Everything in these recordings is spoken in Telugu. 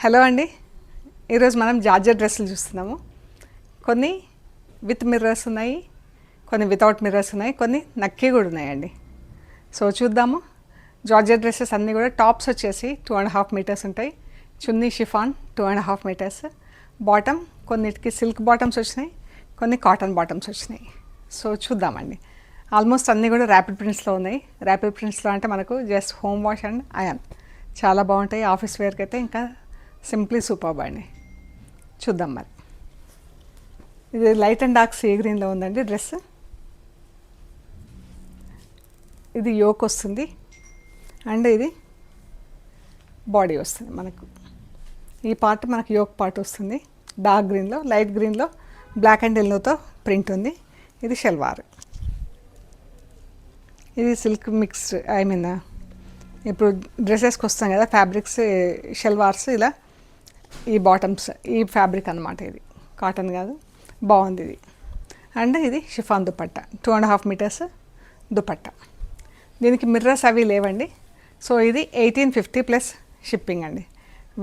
హలో అండి, ఈరోజు మనం జార్జెట్ డ్రెస్సులు చూస్తున్నాము. కొన్ని విత్ మిర్రర్స్ ఉన్నాయి, కొన్ని వితౌట్ మిర్రర్స్ ఉన్నాయి, కొన్ని నక్కి కూడా ఉన్నాయండి. సో చూద్దాము. జార్జెట్ డ్రెస్సెస్ అన్నీ కూడా టాప్స్ వచ్చేసి 2.5 మీటర్స్ ఉంటాయి. చున్నీ షిఫాన్ 2.5 మీటర్స్. బాటమ్ కొన్నిటికి సిల్క్ బాటమ్స్ వచ్చినాయి, కొన్ని కాటన్ బాటమ్స్ వచ్చినాయి. సో చూద్దామండి. ఆల్మోస్ట్ అన్నీ కూడా ర్యాపిడ్ ప్రింట్స్లో ఉన్నాయి. ర్యాపిడ్ ప్రింట్స్లో అంటే మనకు జస్ట్ హోమ్ వాష్ అండ్ అయన్ చాలా బాగుంటాయి. ఆఫీస్ వేర్కి అయితే ఇంకా సింప్లీ సూపర్బ్ అండి. చూద్దాం మరి. ఇది లైట్ అండ్ డార్క్ సీ గ్రీన్లో ఉందండి డ్రెస్. ఇది యోక్ వస్తుంది అండ్ ఇది బాడీ వస్తుంది. మనకు ఈ పార్ట్ మనకు యోక్ పార్ట్ వస్తుంది. డార్క్ గ్రీన్లో, లైట్ గ్రీన్లో బ్లాక్ అండ్ ఎల్లోతో ప్రింట్ ఉంది. ఇది షల్వార్. ఇది సిల్క్ మిక్స్, ఐ మీన్ ఇప్పుడు డ్రెస్సెస్కి వస్తాం కదా ఫ్యాబ్రిక్స్, షల్వార్స్ ఇలా. ఈ బాటమ్స్ ఈ ఫ్యాబ్రిక్ అనమాట. ఇది కాటన్ కాదు, బాగుంది ఇది. అండ్ ఇది షిఫాన్ దుపట్టా, 2.5 మీటర్స్ దుపట్టా. దీనికి మిర్రర్స్ అవి లేవండి. సో ఇది 1850 ప్లస్ షిప్పింగ్ అండి.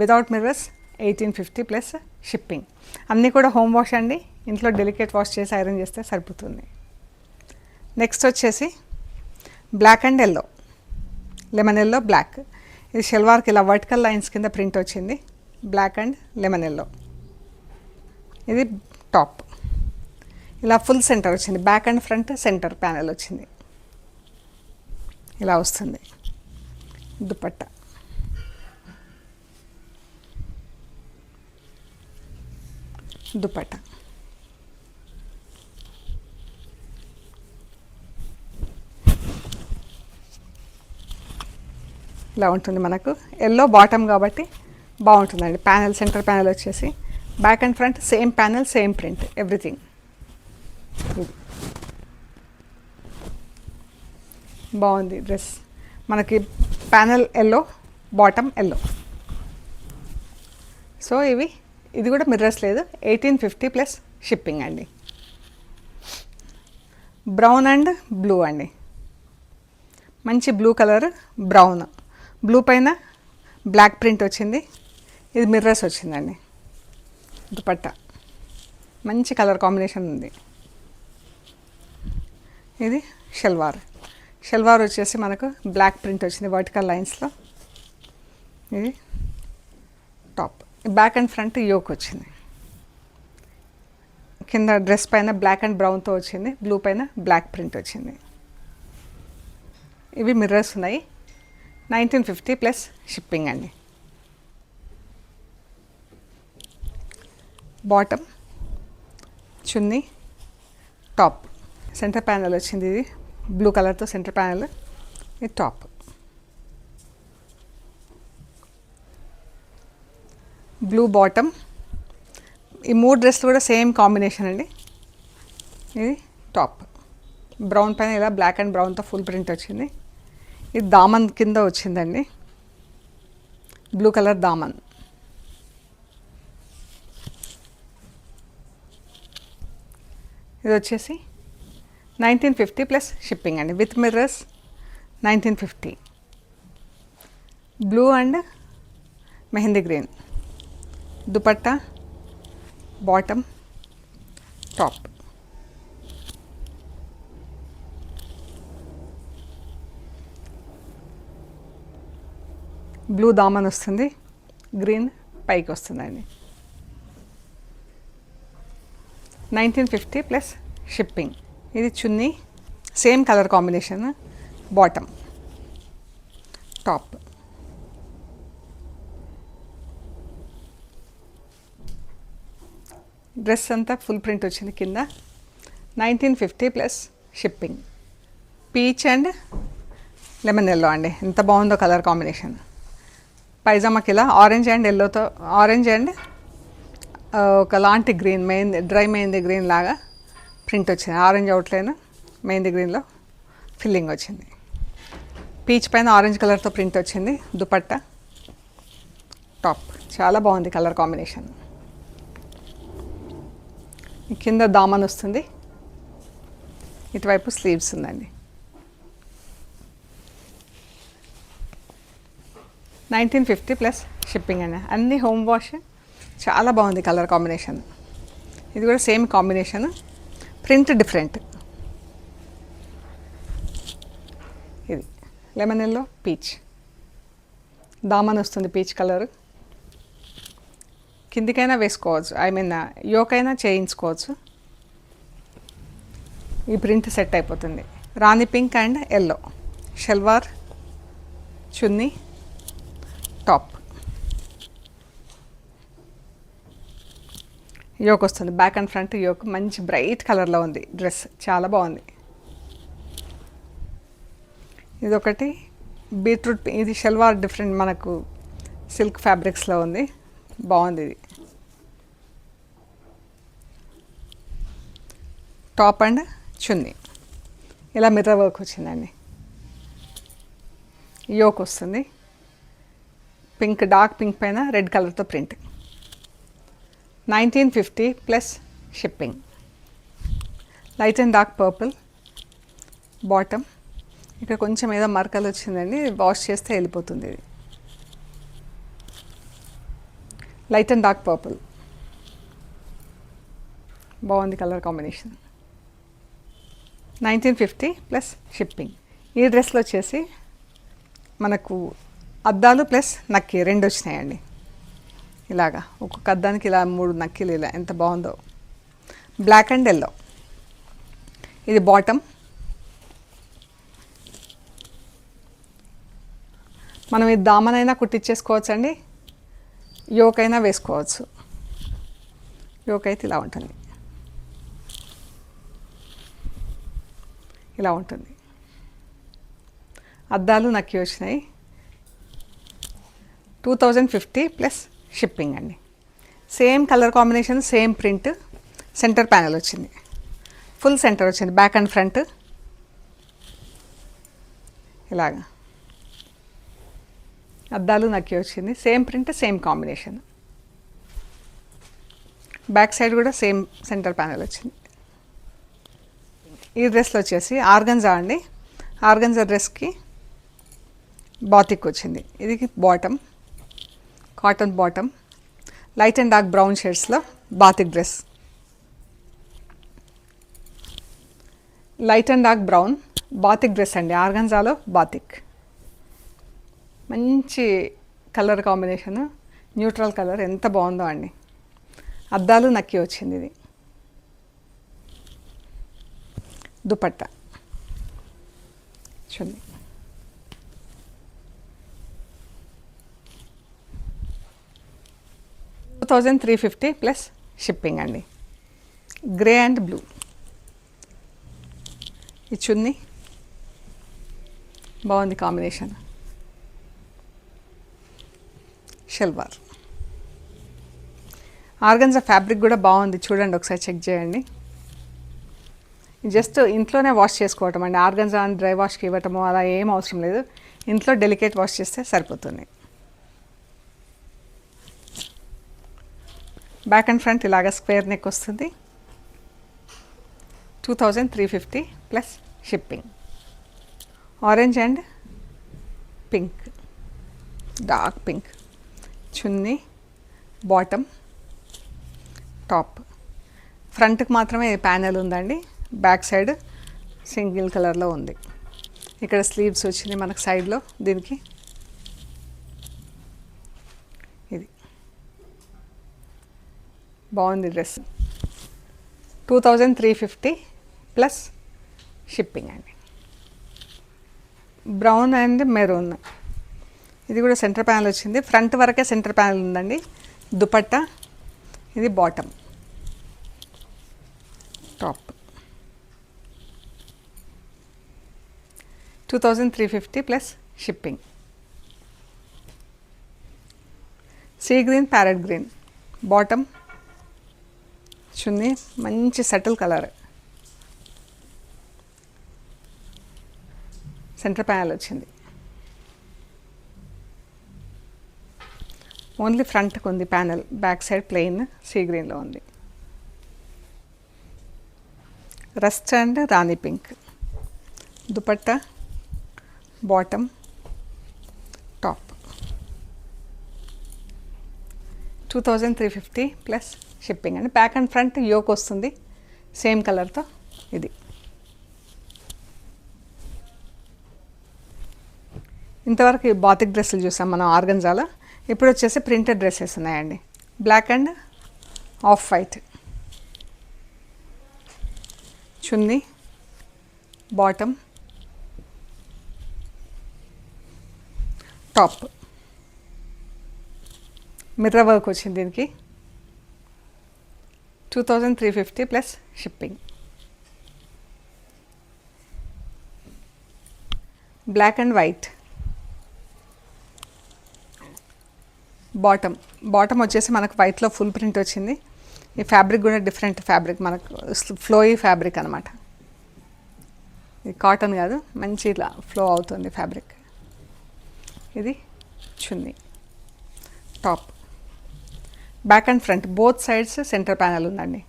Without mirrors 1850 plus shipping. అన్నీ కూడా హోమ్ వాష్ అండి. ఇంట్లో డెలికేట్ వాష్ చేసి ఐరన్ చేస్తే సరిపోతుంది. నెక్స్ట్ వచ్చేసి black and yellow, lemon yellow black. ఇది షల్వార్కి ఇలా వర్టికల్ లైన్స్ కింద ప్రింట్ వచ్చింది. Black and lemon yellow. ఇది టాప్. ఇలా ఫుల్ సెంటర్ వచ్చింది. Back and front centre panel వచ్చింది. ఇలా వస్తుంది దుపట్టా. దుపట్టా ఇలా ఉంటుంది. మనకు ఎల్లో బాటమ్ కాబట్టి బాగుంటుందండి. ప్యానెల్, సెంటర్ ప్యానెల్ వచ్చేసి back and front same panel, same print, everything. బాగుంది డ్రెస్. మనకి panel yellow, bottom yellow. So ఇది కూడా మిర్రర్స్ లేదు. 1850 ప్లస్ షిప్పింగ్ అండి. బ్రౌన్ అండ్ బ్లూ అండి. మంచి బ్లూ కలర్, బ్రౌన్. బ్లూ పైన బ్లాక్ ప్రింట్ వచ్చింది. ఇది మిర్రర్స్ వచ్చిందండి. దుపట్టా మంచి కలర్ కాంబినేషన్ ఉంది. ఇది షల్వార్. షల్వార్ వచ్చేసి మనకు బ్లాక్ ప్రింట్ వచ్చింది వర్టికల్ లైన్స్లో. ఇది top. Back and front yoke వచ్చింది. కింద డ్రెస్ పైన బ్లాక్ అండ్ బ్రౌన్తో వచ్చింది. బ్లూ పైన బ్లాక్ ప్రింట్ వచ్చింది. ఇవి మిర్రర్స్ ఉన్నాయి. 1950 ప్లస్ షిప్పింగ్ అండి. బాటమ్, చున్నీ, టాప్. సెంటర్ ప్యానెల్ వచ్చింది. ఇది బ్లూ కలర్తో సెంటర్ ప్యానెల్. ఇది టాప్. Blue bottom. ఈ 3 డ్రెస్లు కూడా సేమ్ కాంబినేషన్ అండి. ఇది టాప్. బ్రౌన్ పైన ఇలా బ్లాక్ అండ్ బ్రౌన్తో ఫుల్ ప్రింట్ వచ్చింది. ఇది దామన్ కింద వచ్చిందండి. బ్లూ కలర్ దామన్. ఇది వచ్చేసి 1950 ప్లస్ షిప్పింగ్ అండి. With mirrors 1950. Blue and mehendi green. Dupatta, bottom, top. Blue దామన్ వస్తుంది, గ్రీన్ పైకి వస్తుందండి. 1950 ప్లస్ షిప్పింగ్. ఇది chunni, same colour combination, bottom, top. Dress అంతా ఫుల్ ప్రింట్ వచ్చింది కింద. 1950 plus shipping. Peach and lemon yellow అండి. ఎంత బాగుందో కలర్ కాంబినేషన్. పైజామాకి ఇలా ఆరెంజ్ అండ్ ఎల్లోతో, ఆరెంజ్ అండ్ ఒకలాంటి గ్రీన్, డ్రై మెహందీ గ్రీన్ లాగా ప్రింట్ వచ్చింది. ఆరెంజ్ అవుట్లైన్, మెహందీ గ్రీన్లో ఫిల్లింగ్ వచ్చింది. పీచ్ పైన ఆరెంజ్ కలర్తో ప్రింట్ వచ్చింది. దుపట్టా, టాప్. చాలా బాగుంది కలర్ కాంబినేషన్. కింద దామన్ వస్తుంది, ఇటువైపు స్లీవ్స్ ఉందండి. 1950 ప్లస్ షిప్పింగ్ అండి. అన్నీ హోమ్ వాష్. చాలా బాగుంది కలర్ కాంబినేషన్. ఇది కూడా సేమ్ కాంబినేషన్, ప్రింట్ డిఫరెంట్. ఇది లెమన్ ఎల్లో పీచ్, దామన్ వస్తుంది పీచ్ కలర్. కిందికైనా వేసుకోవచ్చు, ఐ మీన్ యోకైనా చేయించుకోవచ్చు. ఈ ప్రింట్ సెట్ అయిపోతుంది. Rani pink and yellow, salwar, chunni, top. Yoke వస్తుంది, బ్యాక్ అండ్ ఫ్రంట్ యోక్. మంచి బ్రైట్ కలర్లో ఉంది డ్రెస్, చాలా బాగుంది. ఇదొకటి బీట్రూట్, ఇది షల్వార్ డిఫరెంట్, మనకు సిల్క్ ఫ్యాబ్రిక్స్లో ఉంది, బాగుంది. ఇది టాప్ అండ్ చున్నీ, ఇలా మిర్రర్ వర్క్ వచ్చిందండి. యోక్ వస్తుంది, పింక్, డార్క్ పింక్ పైన రెడ్ కలర్తో print. 1950 plus shipping. Light and dark purple bottom. ఇక్కడ కొంచెం ఏదో మరకలు వచ్చిందండి, వాష్ చేస్తే వెళ్ళిపోతుంది. ఇది లైట్ అండ్ డార్క్ పర్పుల్, బాగుంది కలర్ కాంబినేషన్. 1950 plus shipping. ఈ డ్రెస్లో వచ్చేసి మనకు అద్దాలు ప్లస్ నక్కి రెండు వచ్చినాయండి. ఇలాగా ఒక్కొక్క అద్దానికి ఇలా 3 నక్కీలు, ఇలా ఎంత బాగుందో. Black and yellow. ఇది బాటమ్. మనం ఇది దామనైనా కుట్టించేసుకోవచ్చు అండి, యోకైనా వేసుకోవచ్చు. యోక్ అయితే ఇలా ఉంటుంది, ఇలా ఉంటుంది. అద్దాలు నక్కి వచ్చినాయి. 2050 ప్లస్ షిప్పింగ్ అండి. Same colour combination, same print. Centre panel వచ్చింది, ఫుల్ సెంటర్ వచ్చింది, బ్యాక్ అండ్ ఫ్రంట్ ఇలాగా. అద్దాలు నక్కి వచ్చింది, same print, same combination. Back side కూడా సేమ్ సెంటర్ ప్యానెల్ వచ్చింది. ఈ డ్రెస్లో వచ్చేసి ఆర్గంజా అండి. ఆర్గంజా డ్రెస్కి బాతిక్ వచ్చింది. ఇది bottom, cotton bottom. Light and dark brown షేడ్స్లో batik dress. Light and dark brown batik dress అండి, ఆర్గంజాలో బాతిక్. మంచి కలర్ కాంబినేషన్, న్యూట్రల్ కలర్, ఎంత బాగుందో అండి. అద్దాలు నక్కి వచ్చింది. ఇది దుపట్టా, చూడండి. $2350 ప్లస్ షిప్పింగ్ అండి. Grey and blue. ఈ చున్నీ బాగుంది కాంబినేషన్. షల్వార్. ఆర్గన్జా ఫ్యాబ్రిక్ కూడా బాగుంది, చూడండి ఒకసారి చెక్ చేయండి. జస్ట్ ఇంట్లోనే వాష్ చేసుకోవటం అండి. ఆర్గన్జా అని డ్రై వాష్కి ఇవ్వటము అలా ఏం అవసరం లేదు, ఇంట్లో డెలికేట్ వాష్ చేస్తే సరిపోతుంది. బ్యాక్ అండ్ ఫ్రంట్ ఇలాగ స్క్వేర్ నెక్ వస్తుంది. 2350 plus shipping. Orange and pink, dark pink. Chunni, bottom, top. ఫ్రంట్కి మాత్రమే ప్యానెల్ ఉందండి, బ్యాక్ సైడ్ సింగిల్ కలర్లో ఉంది. ఇక్కడ స్లీవ్స్ వచ్చింది మనకు సైడ్లో. దీనికి ఇది బాగుంది డ్రెస్. 2350 ప్లస్ షిప్పింగ్ అండి. Brown and maroon. ఇది కూడా సెంటర్ ప్యానెల్ వచ్చింది, ఫ్రంట్ వరకే సెంటర్ ప్యానెల్ ఉందండి. దుపట్టా, ఇది bottom, top. 2350 plus shipping. Sea green, parrot green bottom, chunni మంచి సటిల్ కలర్. సెంటర్ ప్యానెల్ వచ్చింది. ఓన్లీ ఫ్రంట్కి ఉంది panel, back side plain sea గ్రీన్లో ఉంది. Rust and rani pink. Dupatta, bottom, top. 2350 plus shipping అండి. బ్యాక్ అండ్ ఫ్రంట్ యోక్ వస్తుంది సేమ్ కలర్తో. ఇది ఇంతవరకు బాతిక్ డ్రెస్సులు చూసాం మనం ఆర్గంజాలో. ఇప్పుడు వచ్చేసి ప్రింటెడ్ డ్రెస్సెస్ ఉన్నాయండి. Black and off white, chunni, bottom, top, mirror work వచ్చింది దీనికి. 2350 plus shipping. Black and white, bottom వచ్చేసి మనకు వైట్లో ఫుల్ ప్రింట్ వచ్చింది. ఈ ఫ్యాబ్రిక్ కూడా డిఫరెంట్ ఫ్యాబ్రిక్, మనకు ఫ్లోయీ ఫ్యాబ్రిక్ అనమాట. ఇది కాటన్ కాదు, మంచి ఇలా ఫ్లో అవుతుంది ఫ్యాబ్రిక్. ఇది chunni, top, back and front both sides centre panel ఉందండి.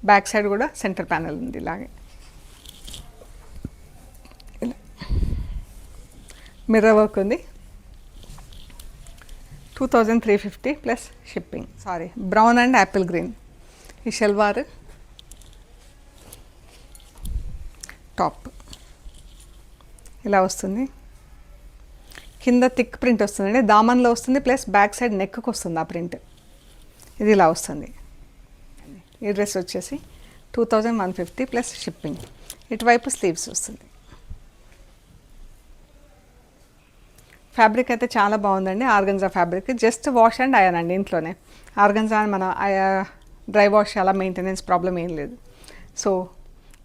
బ్యాక్ సైడ్ కూడా సెంటర్ ప్యానెల్ ఉంది ఇలాగే. ఇలా మిర్రర్ వర్క్ ఉంది. 2350 plus shipping. Brown and apple green. ఈ షల్వార్, టాప్ ఇలా వస్తుంది. కింద థిక్ ప్రింట్ వస్తుందండి, దామన్లో వస్తుంది, ప్లస్ బ్యాక్ సైడ్ నెక్కి వస్తుంది ఆ ప్రింట్. ఇది ఇలా వస్తుంది. ఈ డ్రెస్ వచ్చేసి 2150 ప్లస్ షిప్పింగ్. ఇటువైపు స్లీవ్స్ వస్తుంది. ఫ్యాబ్రిక్ అయితే చాలా బాగుందండి. Organza fabric, just wash and iron అండి ఇంట్లోనే. ఆర్గంజా మన డ్రై వాష్ అలా మెయింటెనెన్స్ ప్రాబ్లం ఏం లేదు. సో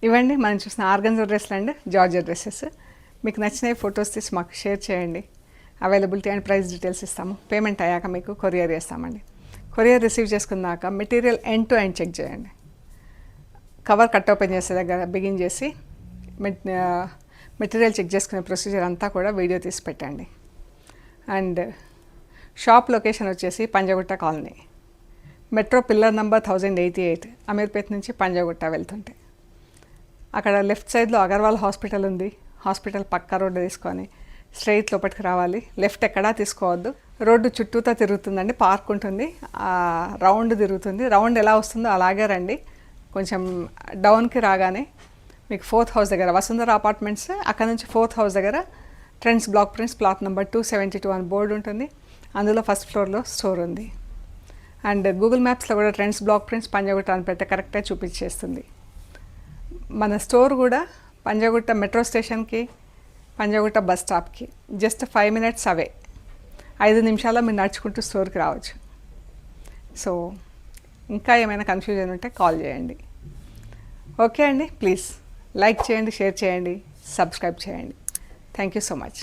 ఇవ్వండి మనం చూసిన ఆర్గంజా డ్రెస్లు అండ్ జార్జెట్ డ్రెస్సెస్. మీకు నచ్చిన ఫొటోస్ తీసి మాకు షేర్ చేయండి. అవైలబిలిటీ అండ్ ప్రైస్ డీటెయిల్స్ ఇస్తాము. పేమెంట్ అయ్యాక మీకు కొరియర్ చేస్తామండి. కొరియర్ రిసీవ్ చేసుకున్నాక material end to end check చేయండి. కవర్ కట్ ఓపెన్ చేసే దగ్గర బిగిన్ చేసి మెటీరియల్ చెక్ చేసుకునే ప్రొసీజర్ అంతా కూడా వీడియో తీసి పెట్టండి. అండ్ షాప్ లొకేషన్ వచ్చేసి Panjagutta colony, metro pillar number 1088, Ameerpet నుంచి పంజగుట్ట వెళ్తుంటే అక్కడ లెఫ్ట్ సైడ్లో అగర్వాల్ హాస్పిటల్ ఉంది. హాస్పిటల్ పక్క రోడ్డు తీసుకొని స్ట్రైట్ లోపలికి రావాలి. లెఫ్ట్ ఎక్కడా తీసుకోవద్దు. రోడ్డు చుట్టూతా తిరుగుతుందండి, పార్క్ ఉంటుంది, రౌండ్ తిరుగుతుంది. రౌండ్ ఎలా వస్తుందో అలాగే రండి. కొంచెం డౌన్కి రాగానే మీకు 4th హౌస్ దగ్గర వసుంధర అపార్ట్మెంట్స్, అక్కడ నుంచి 4th హౌస్ దగ్గర trends block prints plot number 272 అని బోర్డు ఉంటుంది. అందులో ఫస్ట్ ఫ్లోర్లో స్టోర్ ఉంది. అండ్ గూగుల్ మ్యాప్స్లో కూడా ట్రెండ్స్ బ్లాక్ ప్రింట్స్ పంజగుట్ట అని పెడితే కరెక్ట్గా చూపించేస్తుంది. మన స్టోర్ కూడా పంజగుట్ట మెట్రో స్టేషన్కి, పంజగుట్ట బస్ స్టాప్కి జస్ట్ 5 minutes అవే. 5 నిమిషాల్లో మీరు నడుచుకుంటూ స్టోర్కి రావచ్చు. సో ఇంకా ఏమైనా కన్ఫ్యూజన్ ఉంటే కాల్ చేయండి. ఓకే అండి, ప్లీజ్ లైక్ చేయండి, షేర్ చేయండి, సబ్స్క్రైబ్ చేయండి. Thank you so much.